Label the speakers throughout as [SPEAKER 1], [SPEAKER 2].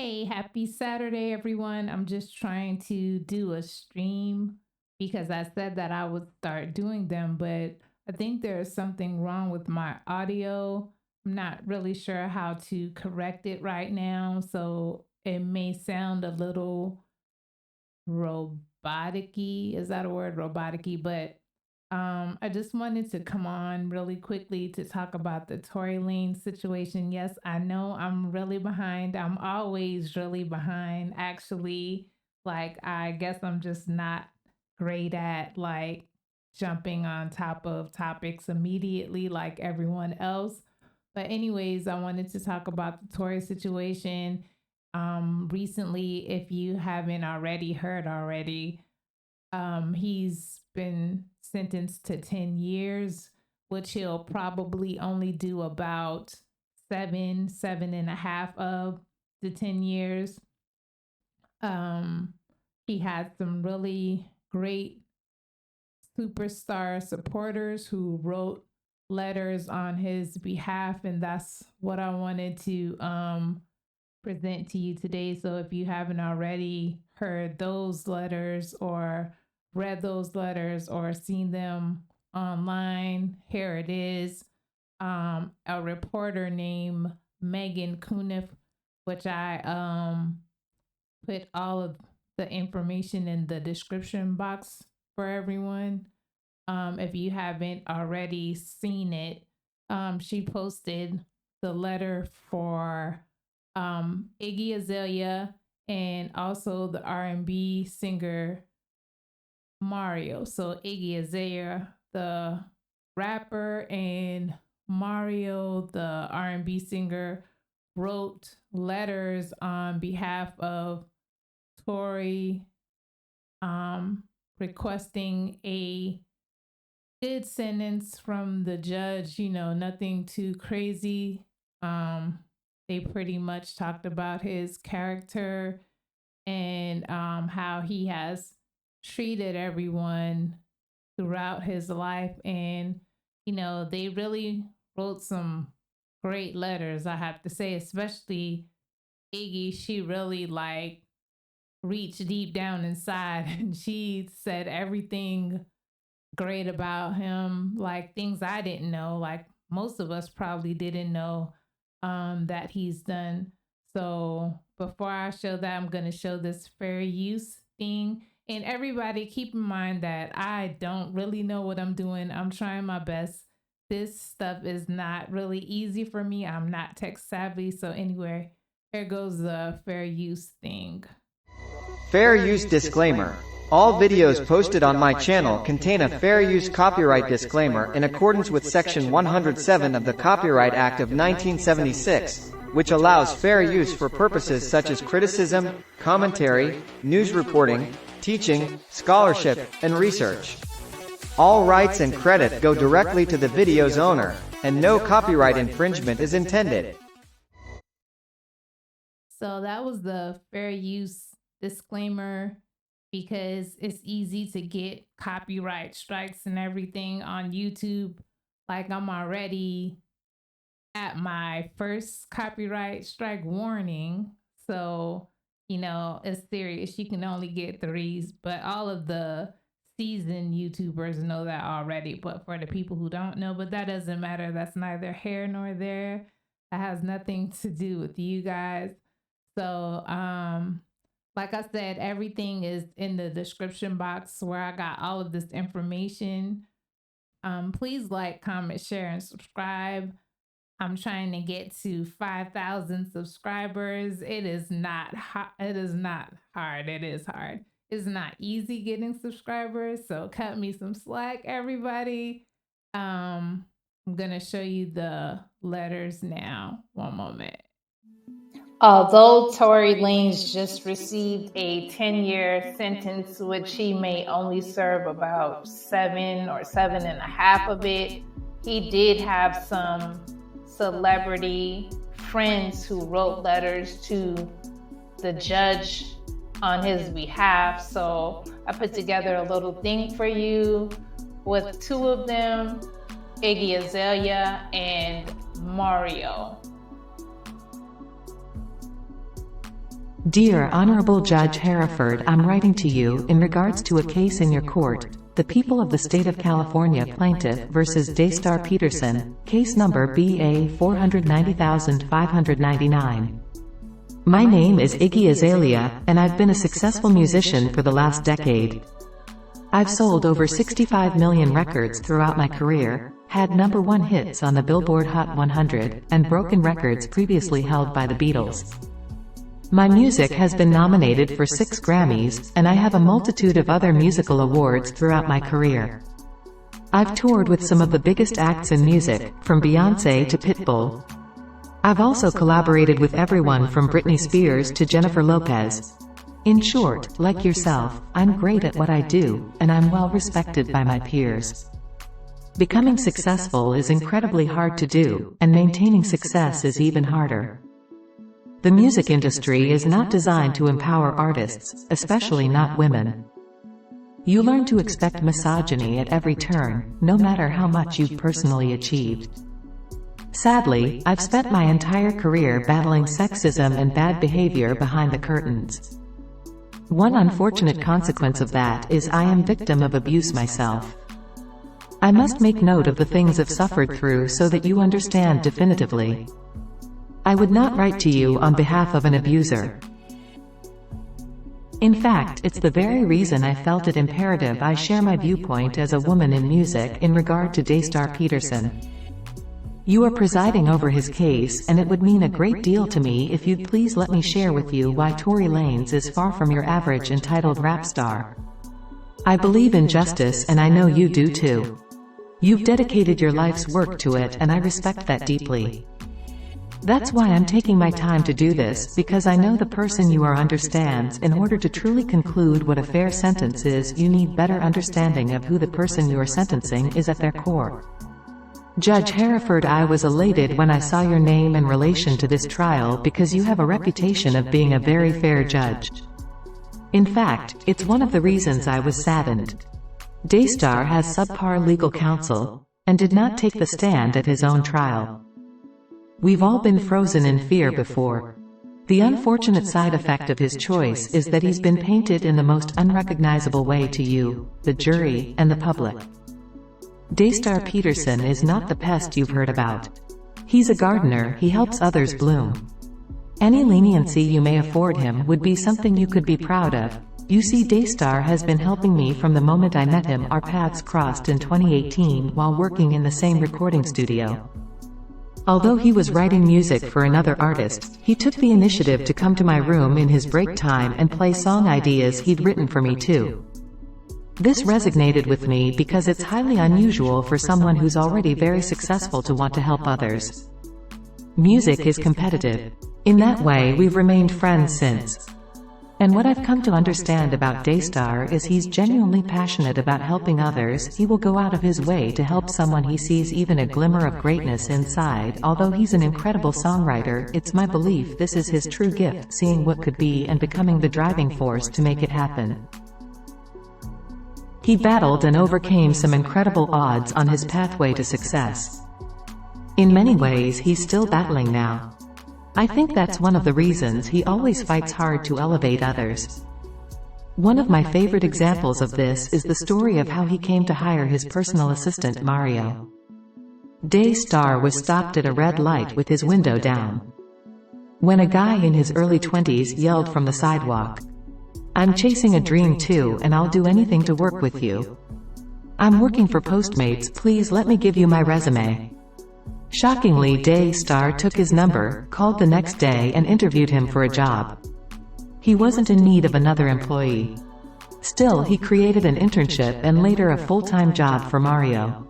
[SPEAKER 1] Hey, happy Saturday, everyone. I'm just trying to do a stream because I said that I would start doing them, but I think there's something wrong with my audio. I'm not really sure how to correct it right now, so it may sound a little robotic-y. Is that a word? Robotic-y, but I just wanted to come on really quickly to talk about the Tory Lanez situation. Yes, I know I'm really behind. I'm always really behind, actually. Like, I guess I'm just not great at like jumping on top of topics immediately like everyone else. But anyways, I wanted to talk about the Tory situation. Recently, if you haven't already heard already, he's been sentenced to 10 years, which he'll probably only do about seven and a half of the 10 years. He had some really great superstar supporters who wrote letters on his behalf, and that's what I wanted to present to you today. So if you haven't already heard those letters or read those letters or seen them online, here it is. A reporter named Megan Cuniff, which I put all of the information in the description box for everyone. If you haven't already seen it, she posted the letter for Iggy Azalea and also the R&B singer Mario. So Iggy Azalea, the rapper, and Mario, the R&B singer, wrote letters on behalf of Tory, requesting a good sentence from the judge. You know, nothing too crazy. They pretty much talked about his character and how he has treated everyone throughout his life. And, you know, they really wrote some great letters, I have to say, especially Iggy. She really like reached deep down inside and she said everything great about him, like things I didn't know, like most of us probably didn't know that he's done. So before I show that, I'm going to show this fair use thing. And everybody keep in mind that I don't really know what I'm doing. I'm trying my best. This stuff is not really easy for me. I'm not tech savvy. So anyway, here goes the fair use thing.
[SPEAKER 2] Fair use disclaimer. All videos posted on my channel contain a fair use copyright disclaimer in accordance with Section 107 of the Copyright Act of 1976, which allows fair use for purposes such as criticism, commentary, news reporting, teaching, scholarship, and research. All rights and credit go directly to the video's owner, and no copyright infringement is intended.
[SPEAKER 1] So that was the fair use disclaimer, because it's easy to get copyright strikes and everything on YouTube. Like, I'm already at my first copyright strike warning. So, you know, it's serious. You can only get 3s, but all of the seasoned YouTubers know that already. But for the people who don't know, but that doesn't matter. That's neither here nor there. That has nothing to do with you guys. So, like I said, everything is in the description box where I got all of this information. Please like, comment, share, and subscribe. I'm trying to get to 5,000 subscribers. It is not it is not hard. It is hard. It's not easy getting subscribers, so cut me some slack, everybody. I'm gonna show you the letters now. One moment.
[SPEAKER 3] Although Tory Lanez just received a 10-year sentence, which he may only serve about 7 or 7.5 of it, he did have some celebrity friends who wrote letters to the judge on his behalf. So I put together a little thing for you with 2 of them, Iggy Azalea and Mario.
[SPEAKER 4] Dear Honorable Judge Hereford, I'm writing to you in regards to a case in your court, the people of the state of California plaintiff versus Daystar Peterson, case number BA 490599. My name is Iggy Azalea, and I've been a successful musician for the last decade. I've sold over 65 million records throughout my career, had #1 hits on the Billboard Hot 100, and broken records previously held by the Beatles. My music has been nominated for 6 Grammys, and I have a multitude of other musical awards throughout my career. I've toured with some of the biggest acts in music, from Beyoncé to Pitbull. I've also collaborated with everyone from Britney Spears to Jennifer Lopez. In short, like yourself, I'm great at what I do, and I'm well respected by my peers. Becoming successful is incredibly hard to do, and maintaining success is even harder. The music industry is not designed to empower artists, especially not women. You learn to expect misogyny at every turn, no matter how much you've personally achieved. Sadly, I've spent my entire career battling sexism and bad behavior behind the curtains. One unfortunate consequence of that is I am victim of abuse myself. I must make note of the things I've suffered through so that you understand definitively. I would not write to you on behalf of an abuser. In fact, it's the very reason I felt it imperative I share my viewpoint as a woman in music in regard to Daystar Peterson. You are presiding over his case, and it would mean a great deal to me if you'd please let me share with you why Tory Lanez is far from your average entitled rap star. I believe in justice, and I know you do too. You've dedicated your life's work to it, and I respect that deeply. That's why I'm taking my time to do this, because I know the person you are understands. In order to truly conclude what a fair sentence is, you need better understanding of who the person you are sentencing is at their core. Judge Hereford, I was elated when I saw your name in relation to this trial because you have a reputation of being a very fair judge. In fact, it's one of the reasons I was saddened. Daystar has subpar legal counsel, and did not take the stand at his own trial. We've all been frozen in fear before. The unfortunate side effect of his choice is that he's been painted in the most unrecognizable way to you, the jury, and the public. Daystar Peterson is not the pest you've heard about. He's a gardener, he helps others bloom. Any leniency you may afford him would be something you could be proud of. You see, Daystar has been helping me from the moment I met him. Our paths crossed in 2018 while working in the same recording studio. Although he was writing music for another artist, he took the initiative to come to my room in his break time and play song ideas he'd written for me too. This resonated with me because it's highly unusual for someone who's already very successful to want to help others. Music is competitive. In that way, we've remained friends since. And what I've come to understand about Daystar is he's genuinely passionate about helping others. He will go out of his way to help someone he sees even a glimmer of greatness inside. Although he's an incredible songwriter, it's my belief this is his true gift, seeing what could be and becoming the driving force to make it happen. He battled and overcame some incredible odds on his pathway to success. In many ways, he's still battling now. I think that's one of the reasons he always fights hard to elevate others. One of my favorite examples of this is the story of how he came to hire his personal assistant Mario. Daystar was stopped at a red light with his window down, when a guy in his early 20s yelled from the sidewalk, "I'm chasing a dream too, and I'll do anything to work with you. I'm working for Postmates, please let me give you my resume." Shockingly, Daystar took his number, called the next day and interviewed him for a job. He wasn't in need of another employee. Still, he created an internship and later a full-time job for Mario.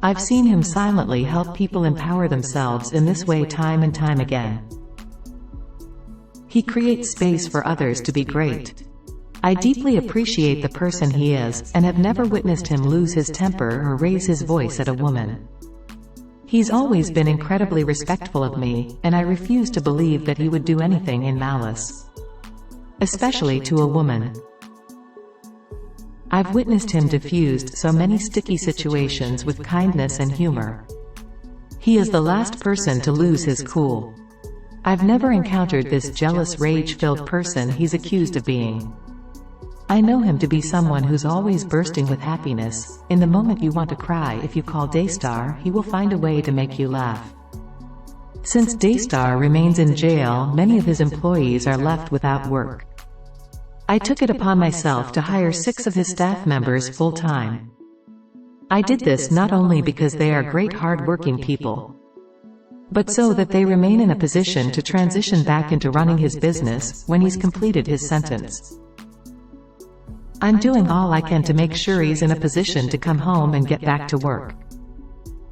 [SPEAKER 4] I've seen him silently help people empower themselves in this way time and time again. He creates space for others to be great. I deeply appreciate the person he is, and have never witnessed him lose his temper or raise his voice at a woman. He's always been incredibly respectful of me, and I refuse to believe that he would do anything in malice, especially to a woman. I've witnessed him diffuse so many sticky situations with kindness and humor. He is the last person to lose his cool. I've never encountered this jealous, rage-filled person he's accused of being. I know him to be someone who's always bursting with happiness. In the moment you want to cry, if you call Daystar, he will find a way to make you laugh. Since Daystar remains in jail, many of his employees are left without work. I took it upon myself to hire 6 of his staff members full-time. I did this not only because they are great hard-working people, but so that they remain in a position to transition back into running his business when he's completed his sentence. I'm doing all I can to make sure he's in a position to come home and get back to work.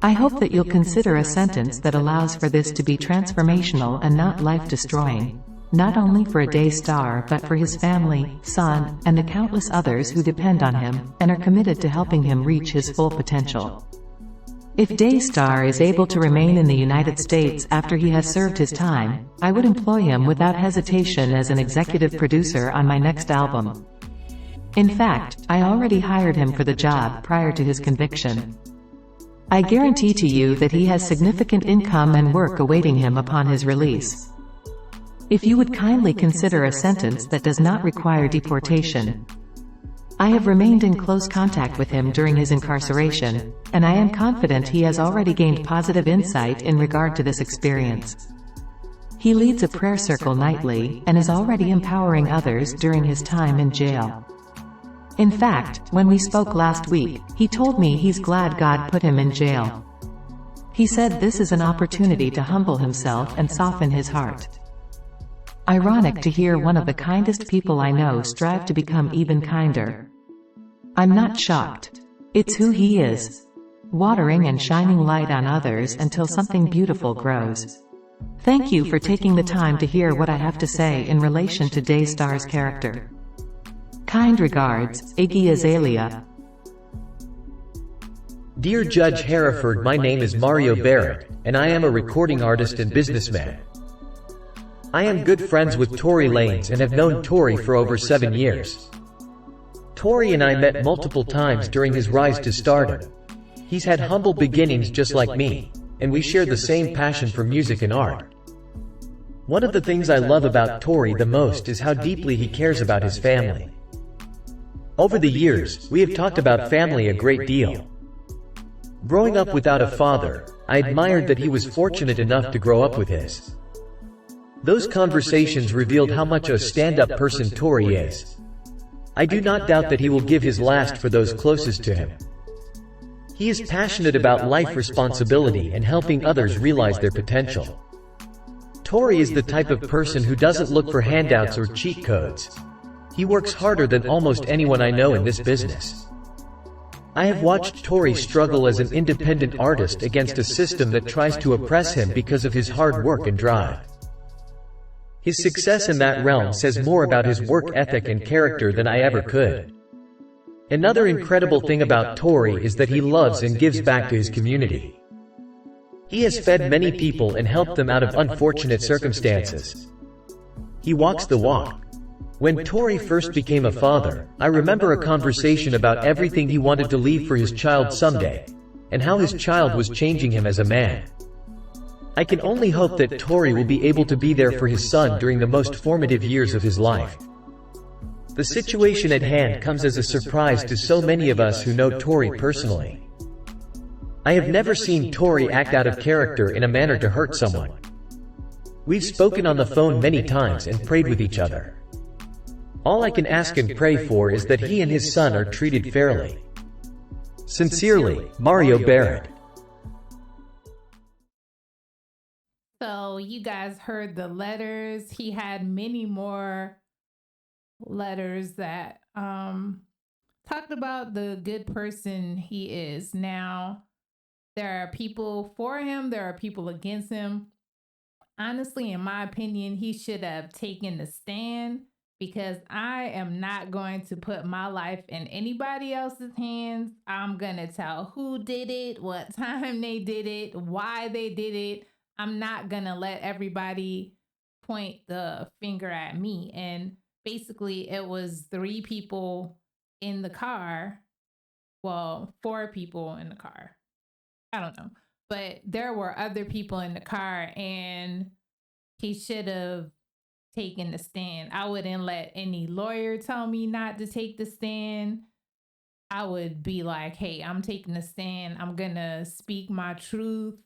[SPEAKER 4] I hope that you'll consider a sentence that allows for this to be transformational and not life-destroying, not only for a Daystar but for his family, son, and the countless others who depend on him, and are committed to helping him reach his full potential. If Daystar is able to remain in the United States after he has served his time, I would employ him without hesitation as an executive producer on my next album. In fact, I already hired him for the job prior to his conviction. I guarantee to you that he has significant income and work awaiting him upon his release. If you would kindly consider a sentence that does not require deportation. I have remained in close contact with him during his incarceration, and I am confident he has already gained positive insight in regard to this experience. He leads a prayer circle nightly, and is already empowering others during his time in jail. In fact, when we spoke last week, he told me he's glad God put him in jail. He said this is an opportunity to humble himself and soften his heart. Ironic to hear one of the kindest people I know strive to become even kinder. I'm not shocked. It's who he is. Watering and shining light on others until something beautiful grows. Thank you for taking the time to hear what I have to say in relation to Daystar's character. Kind regards, Iggy Azalea.
[SPEAKER 5] Dear Judge Hereford, my name is Mario Barrett, and I am a recording artist and businessman. I am good friends with Tory Lanez and have known Tory for over 7 years. Tory and I met multiple times during his rise to stardom. He's had humble beginnings just like me, and we share the same passion for music and art. One of the things I love about Tory the most is how deeply he cares about his family. Over the years, we have talked about family a great deal. Growing up without a father, I admired that he was fortunate enough to grow up with his. Those conversations revealed how much a stand-up person Tory is. I do not doubt that he will give his last for those closest to him. He is passionate about life responsibility and helping others realize their potential. Tory is the type of person who doesn't look for handouts or cheat codes. He works harder than almost anyone I know in this business. I have watched Tory struggle as an independent artist against a system that tries to oppress him because of his hard work and drive. His success in that realm says more about his work ethic and character than I ever could. Another incredible thing about Tory is that he loves and gives back to his community. He has fed many people and helped them out of unfortunate circumstances. He walks the walk. When Tory first became a father, I remember a conversation about everything he wanted to leave for his child someday, and how his child was changing him as a man. I can only hope that Tory will be able to be there for his son during the most formative years of his life. The situation at hand comes as a surprise to so many of us who know Tory personally. I have never seen Tory act out of character in a manner to hurt someone. We've spoken on the phone many times and prayed with each other. All I can ask and pray for is that he and his son are treated fairly. Sincerely, Mario Barrett.
[SPEAKER 1] So you guys heard the letters. He had many more letters that talked about the good person he is. Now, there are people for him, there are people against him. Honestly, in my opinion, he should have taken the stand, because I am not going to put my life in anybody else's hands. I'm going to tell who did it, what time they did it, why they did it. I'm not going to let everybody point the finger at me. And basically, it was 3 people in the car. Well, 4 people in the car. I don't know. But there were other people in the car, and he should have taken the stand. I wouldn't let any lawyer tell me not to take the stand. I would be like, hey, I'm taking the stand. I'm going to speak my truth,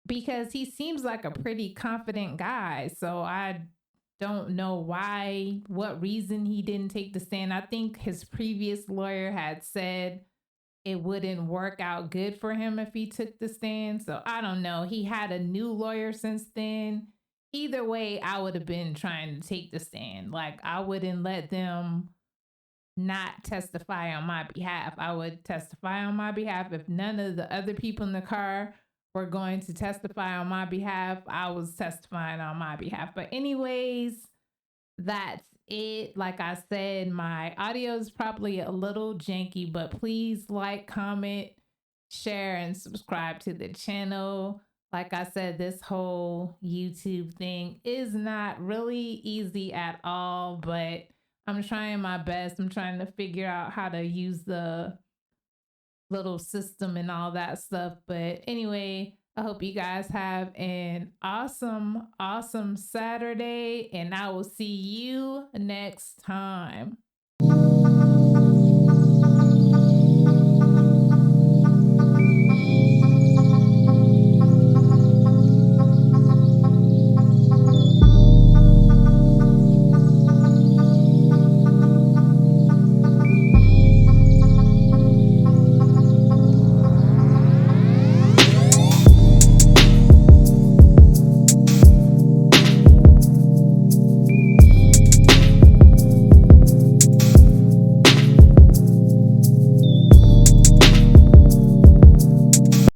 [SPEAKER 1] because he seems like a pretty confident guy. So I don't know what reason he didn't take the stand. I think his previous lawyer had said it wouldn't work out good for him if he took the stand. So I don't know. He had a new lawyer since then. Either way, I would have been trying to take the stand. Like, I wouldn't let them not testify on my behalf. I would testify on my behalf. If none of the other people in the car were going to testify on my behalf, I was testifying on my behalf. But anyways, that's it. Like I said, my audio is probably a little janky, but please like, comment, share, and subscribe to the channel. Like I said, this whole YouTube thing is not really easy at all, but I'm trying my best. I'm trying to figure out how to use the little system and all that stuff. But anyway, I hope you guys have an awesome Saturday, and I will see you next time.